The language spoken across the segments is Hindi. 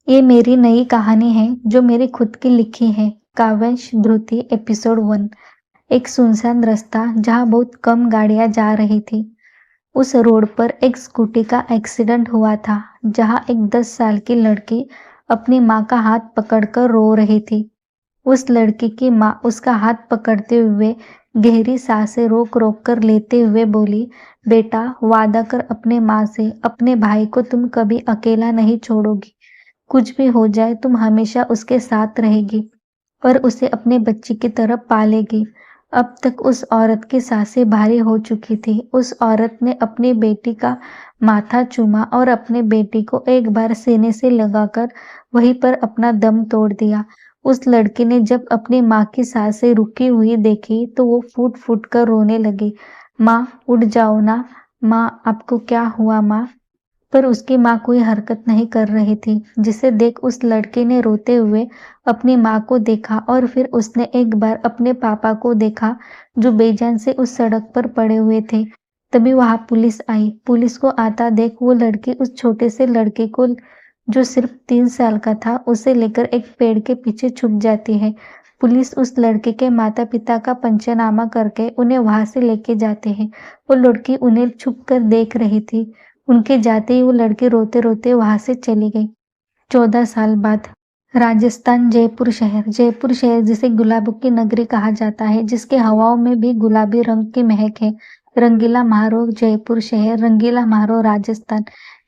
ये मेरी नई कहानी है जो मेरी खुद की लिखी है। काव्यांश ध्रुति एपिसोड 1। एक सुनसान रास्ता जहाँ बहुत कम गाड़ियां जा रही थी। उस रोड पर एक स्कूटी का एक्सीडेंट हुआ था जहाँ एक 10 साल की लड़की अपनी माँ का हाथ पकड़कर रो रही थी। उस लड़की की माँ उसका हाथ पकड़ते हुए गहरी सांसें रोक रोक कर लेते हुए बोली, बेटा वादा कर अपने माँ से, अपने भाई को तुम कभी अकेला नहीं छोड़ोगी। कुछ भी हो जाए तुम हमेशा उसके साथ रहेगी और उसे अपने बच्चे की तरह पालेगी। अब तक उस औरत की सांसें भारी हो चुकी थी। उस औरत ने अपनी बेटी का माथा चूमा और अपने बेटी को एक बार सीने से लगाकर वहीं पर अपना दम तोड़ दिया। उस लड़की ने जब अपनी माँ की सांसें रुकी हुई देखी तो वो फूट फूट कर रोने लगी। माँ उठ जाओ ना, माँ आपको क्या हुआ माँ? पर उसकी माँ कोई हरकत नहीं कर रही थी, जिसे देख उस लड़की ने रोते हुए अपनी माँ को देखा और फिर उसने एक बार अपने पापा को देखा जो बेजान से उस सड़क पर पड़े हुए थे। तभी वहां पुलिस आई। पुलिस को आता देख वो लड़की उस छोटे से लड़के को जो सिर्फ 3 साल का था उसे लेकर एक पेड़ के पीछे छुप जाती है। पुलिस उस लड़के के माता पिता का पंचनामा करके उन्हें वहां से लेके जाते हैं। वो लड़की उन्हें छुप कर देख रही थी। उनके जाते ही वो लड़की रोते रोते वहां से चली गई। 14 साल बाद राजस्थान, जयपुर शहर जिसे गुलाबों की नगरी कहा जाता है, जिसके हवाओं में भी गुलाबी रंग की महक है। रंगीला महारो जयपुर शहर, रंगीला महारो राजस्थान,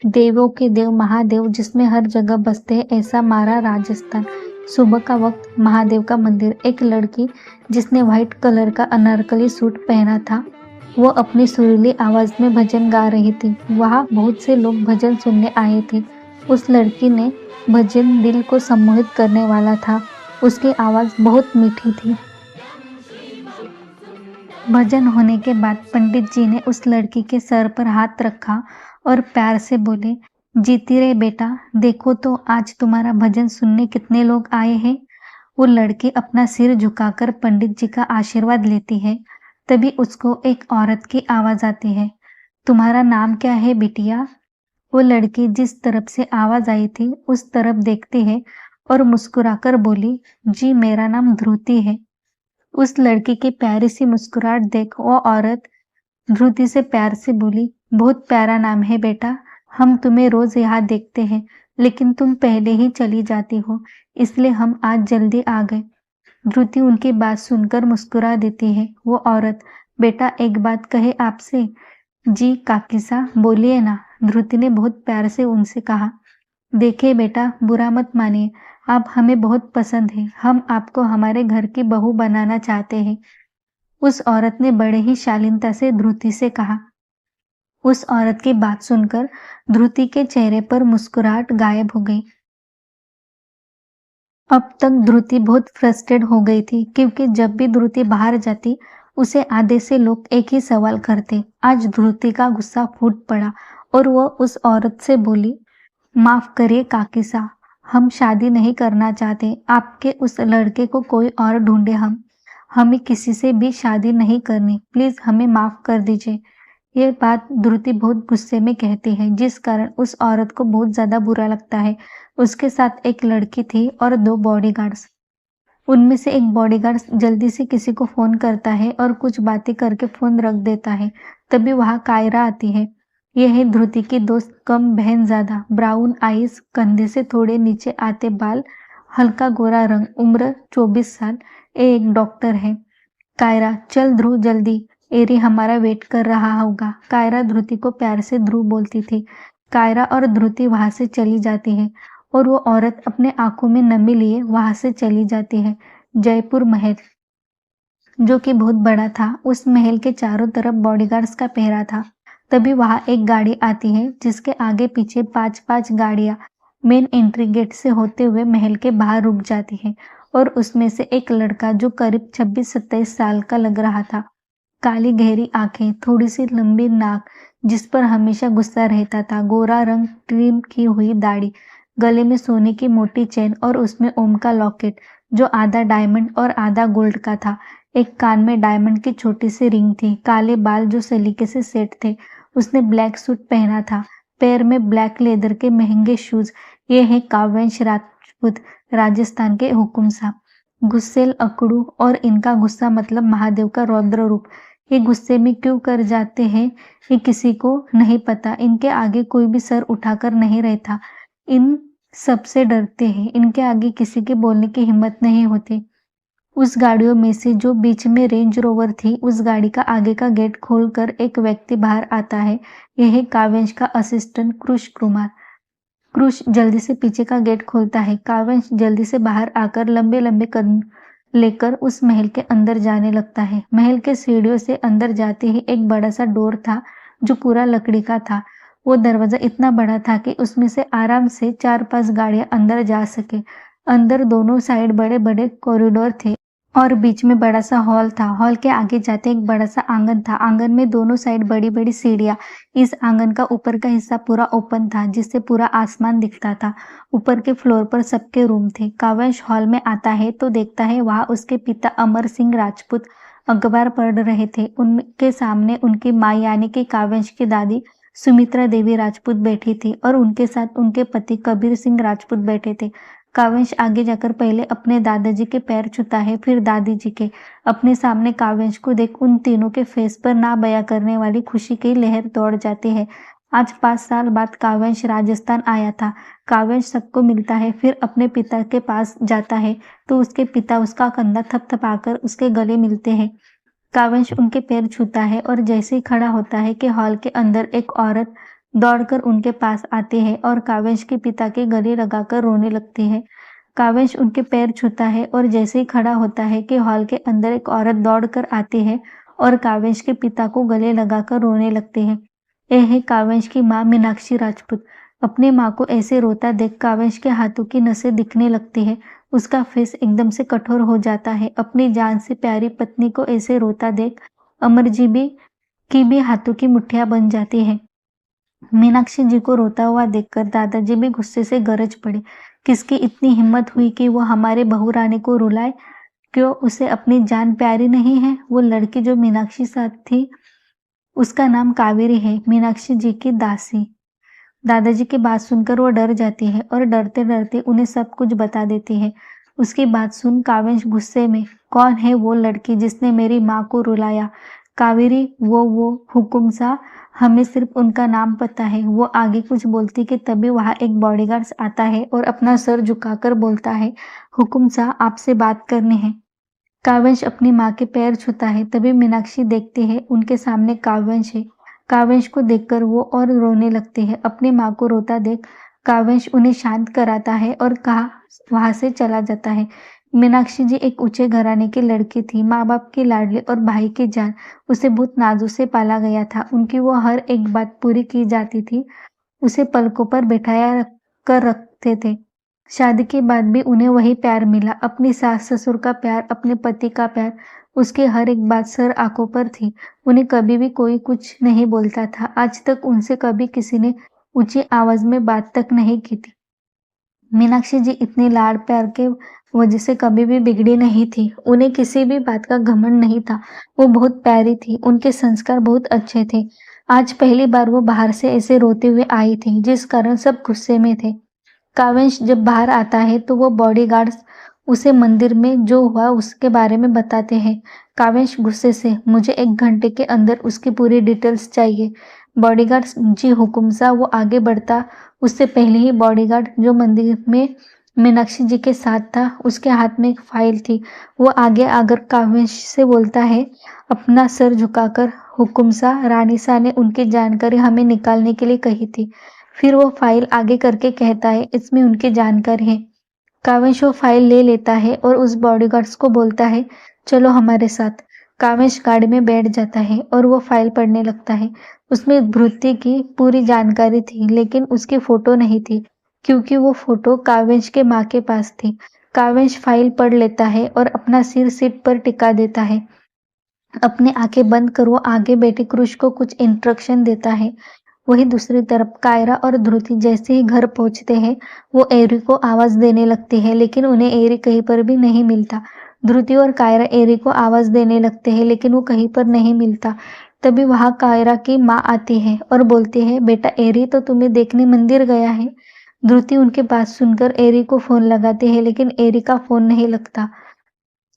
देवों के देव महादेव जिसमें हर जगह बसते हैं, ऐसा मारा राजस्थान। सुबह का वक्त, महादेव का मंदिर। एक लड़की जिसने व्हाइट कलर का अनारकली सूट पहना था, वो अपनी सुरीली आवाज में भजन गा रही थी। वहां बहुत से लोग भजन सुनने आए थे। उस लड़की ने भजन दिल को सम्मोहित करने वाला था। उसकी आवाज बहुत मीठी थी। भजन होने के बाद पंडित जी ने उस लड़की के सर पर हाथ रखा और प्यार से बोले, जीती रहे बेटा, देखो तो आज तुम्हारा भजन सुनने कितने लोग आए हैं। वो लड़की अपना सिर झुकाकर पंडित जी का आशीर्वाद लेती है। तभी उसको एक औरत की आवाज आती है, तुम्हारा नाम क्या है बिटिया? वो लड़की जिस तरफ से आवाज आई थी उस तरफ देखती है और मुस्कुराकर बोली, जी मेरा नाम ध्रुति है। उस लड़की की प्यारी सी मुस्कुराहट देख वो औरत ध्रुति से प्यार से बोली, बहुत प्यारा नाम है बेटा, हम तुम्हें रोज यहाँ देखते हैं, लेकिन तुम पहले ही चली जाती हो, इसलिए हम आज जल्दी आ गए। ध्रुति उनकी बात सुनकर मुस्कुरा देती है। वो औरत, बेटा एक बात कहे आपसे? जी काकीसा, बोलिए ना, ध्रुति ने बहुत प्यार से उनसे कहा। देखिए बेटा, बुरा मत मानिए, आप हमें बहुत पसंद है, हम आपको हमारे घर की बहू बनाना चाहते हैं। उस औरत ने बड़े ही शालीनता से ध्रुति से कहा। उस औरत की बात सुनकर ध्रुति के चेहरे पर मुस्कुराहट गायब हो गई। अब तक ध्रुति बहुत फ्रस्ट्रेट हो गई थी, क्योंकि जब भी ध्रुति बाहर जाती उसे आधे से लोग एक ही सवाल करते। आज ध्रुति का गुस्सा फूट पड़ा और वो उस औरत से बोली, माफ करिए काकीसा, हम शादी नहीं करना चाहते, आपके उस लड़के को कोई और ढूंढे। हमें किसी से भी शादी नहीं करनी, प्लीज हमें माफ कर दीजिए। ये बात ध्रुति बहुत गुस्से में कहती है, जिस कारण उस औरत को बहुत ज्यादा बुरा लगता है। उसके साथ एक लड़की थी और 2 बॉडीगार्ड्स। उनमें से एक बॉडीगार्ड जल्दी से किसी को फोन करता है और कुछ बातें करके फोन रख देता है। तभी वहां कायरा आती है। यह है ध्रुति की दोस्त कम बहन ज्यादा, ब्राउन आईज, कंधे से थोड़े नीचे आते बाल, हल्का गोरा रंग, उम्र 24 साल, ये एक डॉक्टर है। कायरा, चल ध्रुव जल्दी, एरी हमारा वेट कर रहा होगा। कायरा ध्रुति को प्यार से ध्रुव बोलती थी। कायरा और ध्रुति वहां से चली जाती है और वो औरत अपने आंखों में नमी लिए वहां से चली जाती है। जयपुर महल, जो कि बहुत बड़ा था, उस महल के चारों तरफ बॉडीगार्ड्स का पहरा था। तभी वहां एक गाड़ी आती है जिसके आगे पीछे 5-5 गाड़ियां मेन एंट्री गेट से होते हुए महल के बाहर रुक जाती है और उसमें से एक लड़का जो करीब 26-27 साल का लग रहा था, काली गहरी आंखें, थोड़ी सी लंबी नाक जिस पर हमेशा गुस्सा रहता था, गोरा रंग, ट्रिम की हुई दाढ़ी, गले में सोने की मोटी चेन और उसमें ओम का लॉकेट जो आधा डायमंड और आधा गोल्ड का था। एक कान में डायमंड की छोटी सी रिंग थी, काले बाल जो सलीके से सेट थे। उसने ब्लैक सूट पहना था पैर में ब्लैक लेदर के महंगे शूज। ये है काव्यांश राजपूत, राजस्थान के हुकुम साहब। गुस्सेल, अकड़ू, और इनका गुस्सा मतलब महादेव का रौद्र रूप। ये गुस्से में क्यों कर जाते हैं ये किसी को नहीं पता। इनके आगे कोई भी सर उठाकर नहीं रहता। इन सबसे डरते हैं। इनके आगे किसी के बोलने की हिम्मत नहीं होती। उस गाड़ियों में से जो बीच में रेंज रोवर थी, उस गाड़ी का आगे का गेट खोलकर एक व्यक्ति बाहर आता है। यह है काव्यांश का असिस्टेंट कृष कुमार। कृष जल्दी से पीछे का गेट खोलता है। काव्यांश जल्दी से बाहर आकर लंबे लंबे कदम लेकर उस महल के अंदर जाने लगता है। महल के सीढ़ियों से अंदर जाते ही एक बड़ा सा डोर था जो पूरा लकड़ी का था। वो दरवाजा इतना बड़ा था कि उसमें से आराम से 4-5 गाड़ियां अंदर जा सके। अंदर दोनों साइड बड़े बड़े कॉरिडोर थे और बीच में बड़ा सा हॉल था। हॉल के आगे जाते एक बड़ा सा आंगन था। आंगन में दोनों साइड बड़ी बड़ी सीढ़ियां। इस आंगन का ऊपर का हिस्सा पूरा ओपन था जिससे पूरा आसमान दिखता था। ऊपर के फ्लोर पर सबके रूम थे। काव्यांश हॉल में आता है तो देखता है वहां उसके पिता अमर सिंह राजपूत अखबार पढ़ रहे थे। उनके सामने उनकी माँ यानी कि काव्यांश की दादी सुमित्रा देवी राजपूत बैठी थी और उनके साथ उनके पति कबीर सिंह राजपूत बैठे थे। काव्यांश आगे जाकर पहले अपने दादाजी के पैर छूता है, फिर दादी जी के। अपने सामने काव्यांश को देख उन तीनों के फेस पर ना बयां करने वाली खुशी की लहर दौड़ जाती है। आज 5 साल बाद काव्यांश राजस्थान आया था। काव्यांश सबको मिलता है, फिर अपने पिता के पास जाता है तो उसके पिता उसका कंधा थपथपाकर उसके गले मिलते हैं। काव्यांश उनके पैर छूता है और जैसे ही खड़ा होता है कि हॉल के अंदर एक औरत दौड़कर उनके पास आती है और काव्यांश के पिता के गले लगाकर रोने लगती है। काव्यांश उनके पैर छूता है और जैसे ही खड़ा होता है कि हॉल के अंदर एक औरत दौड़कर आती है और काव्यांश के पिता को गले लगाकर रोने लगती है। यह है काव्यांश की माँ मीनाक्षी राजपूत। अपनी माँ को ऐसे रोता देख काव्यांश के हाथों की नसें दिखने लगती है। उसका फेस एकदम से कठोर हो जाता है। अपनी जान से प्यारी पत्नी को ऐसे रोता देख अमरजी की भी हाथों की मुट्ठियां बन जाती है। मीनाक्षी जी को रोता हुआ देखकर दादाजी भी गुस्से से गरज पड़े। किसकी इतनी हिम्मत हुई कि वो हमारे बहू रानी को रुलाए? क्यों उसे अपनी जान प्यारी नहीं है? वो लड़की जो मीनाक्षी साथ थी उसका नाम कावेरी है, मीनाक्षी जी की दासी। दादाजी की बात सुनकर वो डर जाती है और डरते डरते उन्हें सब कुछ बता देती है। उसकी बात सुन काव्यांश गुस्से में, कौन है वो लड़की जिसने मेरी माँ को रुलाया? कावेरी, वो हुकुम सा, हमें सिर्फ उनका नाम पता है। वो आगे कुछ बोलती कि तभी वहां एक बॉडीगार्ड आता है और अपना सर झुकाकर बोलता है, हुकुम सा आपसे बात करनी है। काव्यांश अपनी माँ के पैर छूता है। तभी मीनाक्षी देखती है उनके सामने काव्यांश है। काव्यांश को देखकर वो और रोने लगती है। अपनी माँ को रोता देख काव्यांश उन्हें शांत कराता है और कहा वहां से चला जाता है। मीनाक्षी जी एक ऊंचे घराने की लड़की थी, माँ बाप की लाडली और भाई की जान। उसे बहुत नाजों से पाला गया था। उनकी वो हर एक बात पूरी की जाती थी। उसे पलकों पर बैठाया कर रखते थे। शादी के बाद भी उन्हें वही प्यार मिला, अपनी सास ससुर का प्यार, अपने पति का प्यार। उसकी हर एक बात सर आंखों पर थी। उन्हें कभी भी कोई कुछ नहीं बोलता था। आज तक उनसे कभी किसी ने ऊंची आवाज में बात तक नहीं की थी। मीनाक्षी जी इतनी लाड़ प्यार के वजह से कभी भी बिगड़ी नहीं थी। उन्हें किसी भी बात का घमंड नहीं था। वो बहुत प्यारी थी। उनके संस्कार बहुत अच्छे थे। आज पहली बार वो बाहर से ऐसे रोते हुए आई थी जिस कारण सब गुस्से में थे। काव्यांश जब बाहर आता है तो वो बॉडीगार्ड्स उसे मंदिर में जो हुआ उसके बारे में बताते हैं। काव्यांश गुस्से से, मुझे 1 घंटे के अंदर उसकी पूरी डिटेल्स चाहिए। बॉडीगार्ड्स, जी हुकुम सा। वो आगे बढ़ता उससे पहले ही बॉडीगार्ड जो मंदिर में मीनाक्षी जी के साथ था उसके हाथ में एक फाइल थी। वो आगे आकर काव्यांश से बोलता है अपना सर झुकाकर, हुकुम सा, रानी सा ने उनकी जानकारी हमें निकालने के लिए कही थी। फिर वो फाइल आगे करके कहता है इसमें उनकी जानकारी है। काव्यांश वो फाइल ले लेता है और उस बॉडीगार्ड्स को बोलता है चलो हमारे साथ। काव्यांश गाड़ी में बैठ जाता है और वो फाइल पढ़ने लगता है। उसमें भृत्य की पूरी जानकारी थी लेकिन उसकी फोटो नहीं थी क्योंकि वो फोटो काव्यांश के माँ के पास थी। काव्यांश फाइल पढ़ लेता है और अपना सिर सीट पर टिका देता है। अपनी आंखें बंद कर वो आगे बैठे कृष को कुछ इंस्ट्रक्शन देता है। वहीं दूसरी तरफ कायरा और ध्रुति जैसे ही घर पहुंचते हैं वो एरी को आवाज देने लगती है लेकिन उन्हें एरी कहीं पर भी नहीं मिलता। ध्रुति और कायरा एरी को आवाज देने लगते हैं लेकिन वो कहीं पर नहीं मिलता। तभी वहां कायरा की माँ आती है और बोलती है, बेटा एरी तो तुम्हें देखने मंदिर गया है। ध्रुति उनकी बात सुनकर एरी को फोन लगाती है, लेकिन एरी का फोन नहीं लगता।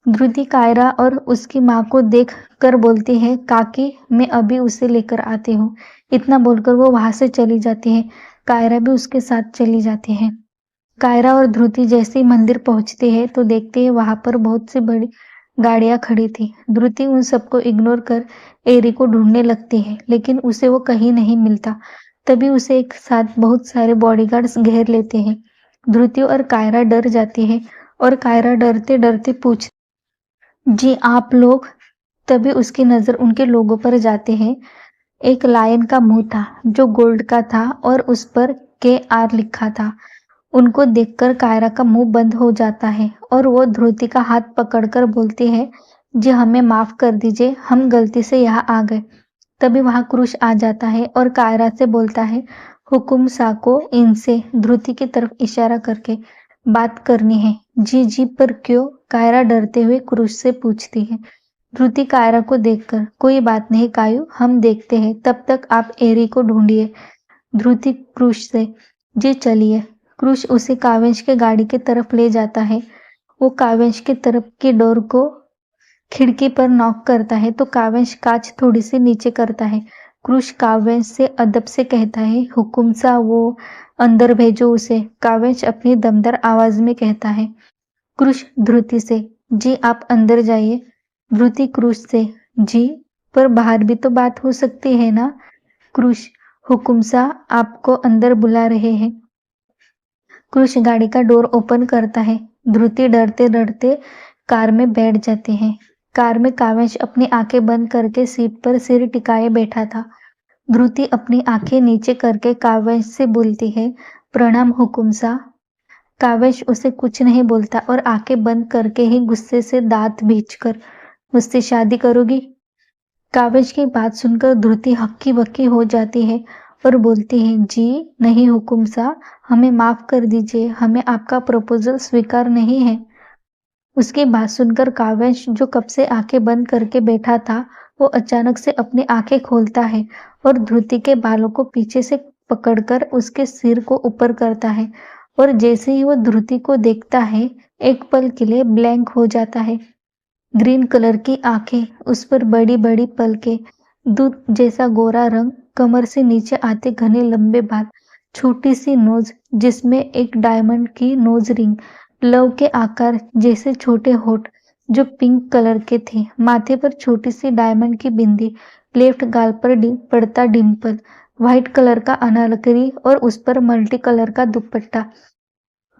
ध्रुति कायरा और उसकी माँ को देख कर बोलती है, काकी मैं अभी उसे लेकर आती हूँ। इतना बोलकर वो वहां से चली जाती है। कायरा भी उसके साथ चली जाती है। कायरा और ध्रुति जैसे ही मंदिर पहुंचते हैं तो देखते हैं वहां पर बहुत सी बड़ी गाड़ियां खड़ी थी। ध्रुति उन सबको इग्नोर कर एरी को ढूंढने लगती है, लेकिन उसे वो कहीं नहीं मिलता। तभी उसे एक साथ बहुत सारे बॉडीगार्ड्स घेर लेते हैं। ध्रुति और कायरा डर जाती है और कायरा डरते डरते पूछ, जी आप लोग? तभी उसकी नजर उनके लोगों पर जाते हैं। एक लायन का मुंह था जो गोल्ड का था और उस पर KR लिखा था। उनको देखकर कायरा का मुंह बंद हो जाता है और वो ध्रुति का हाथ पकड़कर बोलती है, जी हमें माफ कर दीजिए, हम गलती से यहाँ आ गए। तभी वहां क्रूश आ जाता है और कायरा से बोलता है, हुकुम सा को इनसे, ध्रुति की तरफ इशारा करके, बात करनी है। जी जी पर क्यों? कायरा डरते हुए क्रूश से पूछती है। ध्रुति कायरा को देखकर, कोई बात नहीं कायू, हम देखते हैं, तब तक आप एरी को ढूंढिए। ध्रुति क्रूश से, जी चलिए। क्रूश उसे काव्यांश के गाड़ी की तरफ ले जाता है। वो काव्यांश की तरफ की डोर को खिड़की पर नॉक करता है तो काव्यांश कांच थोड़ी सी नीचे करता है। क्रूश काव्यांश से अदब से कहता है, हुकुम सा वो अंदर भेजो उसे। काव्यांश अपनी दमदार आवाज में कहता है। क्रूश ध्रुति से, जी आप अंदर जाइए। ध्रुति क्रूश से, जी पर बाहर भी तो बात हो सकती है ना? क्रूश, हुकुम सा आपको अंदर बुला रहे हैं। क्रूश गाड़ी का डोर ओपन करता है। ध्रुति डरते डरते कार में बैठ जाते हैं। कार में काव्यांश अपनी आंखें बंद करके सीट पर सिर टिकाए बैठा था। ध्रुति अपनी आंखें नीचे करके काव्यांश से बोलती है, प्रणाम हुकुम सा। काव्यांश उसे कुछ नहीं बोलता और आंखें बंद करके ही गुस्से से दांत भींचकर, मुझसे शादी करोगी? काव्यांश की बात सुनकर ध्रुति हक्की बक्की हो जाती है और बोलती है, जी नहीं हुकुम सा, हमें माफ कर दीजिए, हमें आपका प्रपोजल स्वीकार नहीं है। उसकी बात सुनकर काव्यांश जो कब से आंखें बंद करके बैठा था, वो अचानक से अपनी आंखें खोलता है और ध्रुति के बालों को पीछे से पकड़कर उसके सिर को ऊपर करता है और जैसे ही वो ध्रुति को देखता है, एक पल के लिए ब्लैंक हो जाता है। ग्रीन कलर की आंखें, उस पर बड़ी बड़ी पलकें, दूध जैसा गोरा रंग, कमर से नीचे आते घने लंबे बाल, छोटी सी नोज जिसमें एक डायमंड की नोज रिंग, लव के आकार जैसे छोटे होठ जो पिंक कलर के थे, माथे पर छोटी सी डायमंड की बिंदी, लेफ्ट गाल पर पड़ता डिम्पल, व्हाइट कलर का अनारकली और उस पर मल्टी कलर का दुपट्टा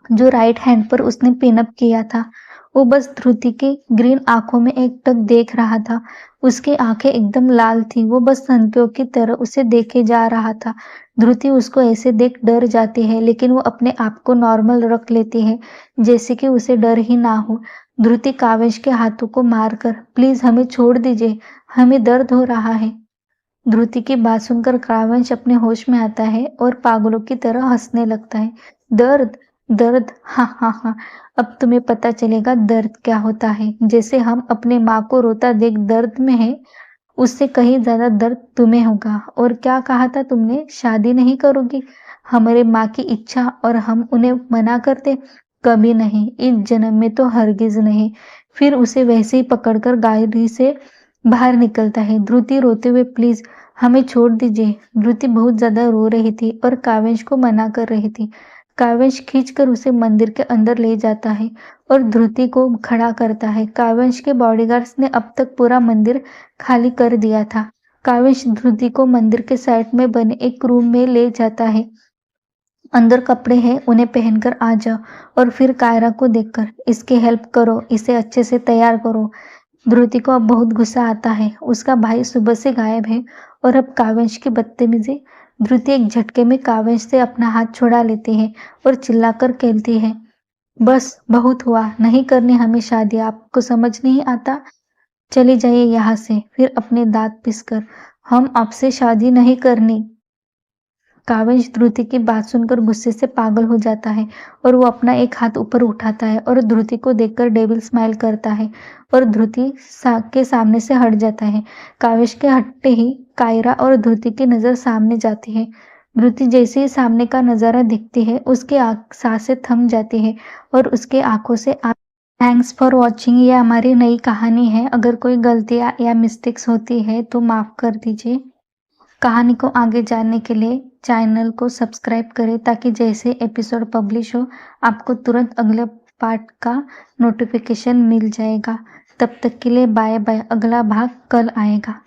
जो राइट हैंड पर उसने पिनअप किया था। वो बस ध्रुति की ग्रीन आंखों में एकटक देख रहा था। उसकी आंखें एकदम लाल थी, वो बस संतों की तरह उसे देखे जा रहा था। ध्रुति उसको ऐसे देख डर जाती है, लेकिन वो अपने आप को नॉर्मल रख लेती है, जैसे कि उसे डर ही ना हो। ध्रुति काव्यांश के हाथों को मारकर, प्लीज हमें छोड़ दीजिए, हमें दर्द हो रहा है। ध्रुति की बात सुनकर काव्यांश अपने होश में आता है और पागलों की तरह हंसने लगता है। दर्द? दर्द? हाँ हाँ हाँ, अब तुम्हें पता चलेगा दर्द क्या होता है। जैसे हम अपने माँ को रोता देख दर्द में है, उससे कहीं ज्यादा दर्द तुम्हें होगा। और क्या कहा था तुमने, शादी नहीं करोगी? हमारे माँ की इच्छा और हम उन्हें मना करते? कभी नहीं, इस जन्म में तो हरगिज नहीं। फिर उसे वैसे ही पकड़कर गाड़ी से बाहर निकलता है। ध्रुति रोते हुए, प्लीज हमें छोड़ दीजिए। ध्रुति बहुत ज्यादा रो रही थी और काव्यांश को मना कर रही थी। काव्यांश खींचकर उसे मंदिर के अंदर ले जाता है और ध्रुति को खड़ा करता है। काव्यांश के बॉडीगार्ड्स ने अब तक पूरा मंदिर खाली कर दिया था। काव्यांश ध्रुति को मंदिर के साइड में बने एक रूम में ले जाता है। अंदर कपड़े हैं, उन्हें पहनकर आ जाओ। और फिर कायरा को देखकर, इसकी हेल्प करो, इसे अच्छे से तैयार करो। ध्रुति को अब बहुत गुस्सा आता है। उसका भाई सुबह से गायब है और अब काव्यांश की बदतमीजी। ध्रुति एक झटके में काव्यांश से अपना हाथ छुड़ा लेती है और चिल्लाकर कहती है, बस बहुत हुआ, नहीं करनी हमें शादी, आपको समझ नहीं आता? चली जाइए यहाँ से। फिर अपने दांत पिसकर, हम आपसे शादी नहीं करनी। काव्यांश ध्रुति की बात सुनकर गुस्से से पागल हो जाता है और वो अपना एक हाथ ऊपर उठाता है और ध्रुति को देखकर डेविल स्माइल करता है और ध्रुति के सामने से हट जाता है। काव्यांश के हटते ही कायरा और ध्रुति की नजर सामने जाती है। ध्रुति जैसे ही सामने का नजारा दिखती है उसकी सांसें थम जाती है और उसके आंखों से थैंक्स फॉर वॉचिंग। ये हमारी नई कहानी है। अगर कोई गलतियाँ या मिस्टेक्स होती है तो माफ़ कर दीजिए। कहानी को आगे जानने के लिए चैनल को सब्सक्राइब करें ताकि जैसे एपिसोड पब्लिश हो आपको तुरंत अगले पार्ट का नोटिफिकेशन मिल जाएगा। तब तक के लिए बाय बाय। अगला भाग कल आएगा।